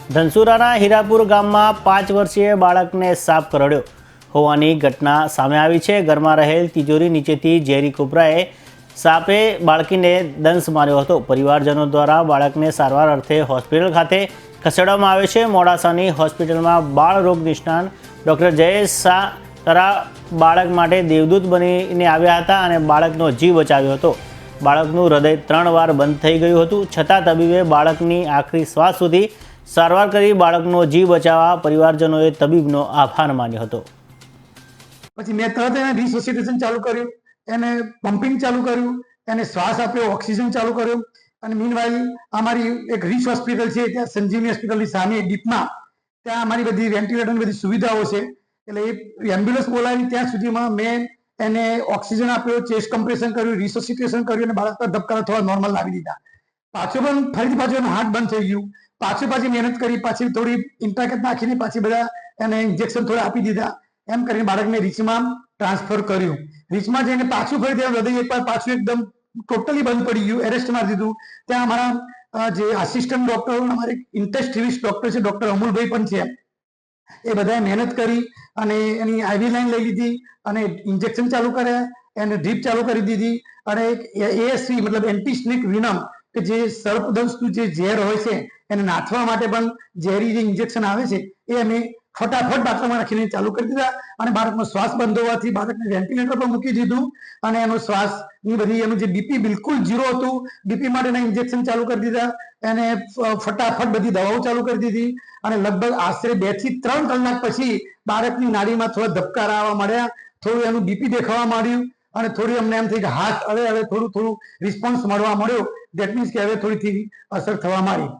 ધનસુરાના હીરાપુર ગામમાં 5 વર્ષીય બાળકને સાપ કરડ્યો હોવાની ઘટના સામે આવી છે। ઘરમાં રહેલ તિજોરી નીચેથી ઝેરી કોબરાએ સાપે બાળકીને દંશ માર્યો હતો। પરિવારજનો દ્વારા બાળકને સારવાર અર્થે હોસ્પિટલ ખાતે ખસેડવામાં આવે છે। મોડાસાની હોસ્પિટલમાં બાળ રોગ નિષ્ણાત ડૉક્ટર જયેશ શાહ તરા બાળક માટે દેવદૂત બનીને આવ્યા હતા અને બાળકનો જીવ બચાવ્યો હતો। બાળકનું હૃદય 3 વાર બંધ થઈ ગયું હતું, છતાં તબીબે બાળકની આખરી શ્વાસ સુધી સારવાર કરી બાળકનો જીવ બચાવવા પરિવારજનોએ તબીબનો આભાર માન્યો હતો। પછી મેં તરત એને રિસોસિટેશન ચાલુ કર્યું, એને પમ્પિંગ ચાલુ કર્યું, એને શ્વાસ આપ્યો, ઓક્સિજન ચાલુ કર્યો। અને મીનવાઇલ અમારી એક રીચ હોસ્પિટલ છે, ત્યાં સંજીવની હોસ્પિટલની સામે ડીપમાં ત્યાં અમારી બધી વેન્ટિલેટરની બધી સુવિધાઓ છે। એટલે એ એમ્બ્યુલન્સ બોલાવી ત્યાં સુધીમાં મેં એને ઓક્સિજન આપ્યો, ચેસ્ટ કમ્પ્રેશન કર્યું, રિસોસિટેશન કર્યું અને બાળકના ધબકારા થોડા નોર્મલ લાવી દીધા। પાછું એનું હાર્ટ બંધ થઈ ગયું। પાછી મહેનત કરી, પાછી થોડી ઇન્ટ્રાકેટ નાખીને પાછી બધા એને ઇન્જેક્શન થોડા આપી દીધા। એમ કરીને બાળકને રીચમાં ટ્રાન્સફર કર્યું। રીચમાં જઈને પાછું ફરી તેનું હૃદય એકવાર પાછું એકદમ ટોટલી બંધ પડી ગયું, એરેસ્ટ મારી દીધું। ત્યાં અમારા જે આસિસ્ટન્ટ ડોક્ટર, અમારે ઇન્ટેસ્ટિવિસ્ટ ડોક્ટર છે, ડોક્ટર અમુલભાઈ પણ છે, એ બધાએ મહેનત કરી અને એની આઈવી લાઈન લઈ લીધી અને ઇન્જેક્શન ચાલુ કર્યા, એને ડ્રીપ ચાલુ કરી દીધી અને એક એએસવી મતલબ એન્ટી સ્નેક વિનમ કે જે સર્પદંશનું જે ઝેર હોય છે એને નાથવા માટે પણ ઝેરી જે ઇન્જેક્શન આવે છે એ અમે ફટાફટ બાટલામાં રાખીને ચાલુ કરી દીધા અને બાળકનો શ્વાસ બંધ હોવાથી બાળકને વેન્ટિલેટર પર મૂકી દીધું અને એનો શ્વાસની બધી એનું જે બીપી બિલકુલ ઝીરો હતું, બીપી માટેના ઇન્જેક્શન ચાલુ કરી દીધા, એને ફટાફટ બધી દવાઓ ચાલુ કરી દીધી અને લગભગ આશરે 2 થી 3 કલાક પછી બાળકની નાડીમાં થોડા ધબકારા આવવા મળ્યા, થોડું એનું બીપી દેખાવા માંડ્યું અને થોડી અમને એમ થઈ કે હાથ હવે થોડું રિસ્પોન્સ મળવા મળ્યો। દેટ મીન્સ કે હવે થોડી અસર થવા માંડી।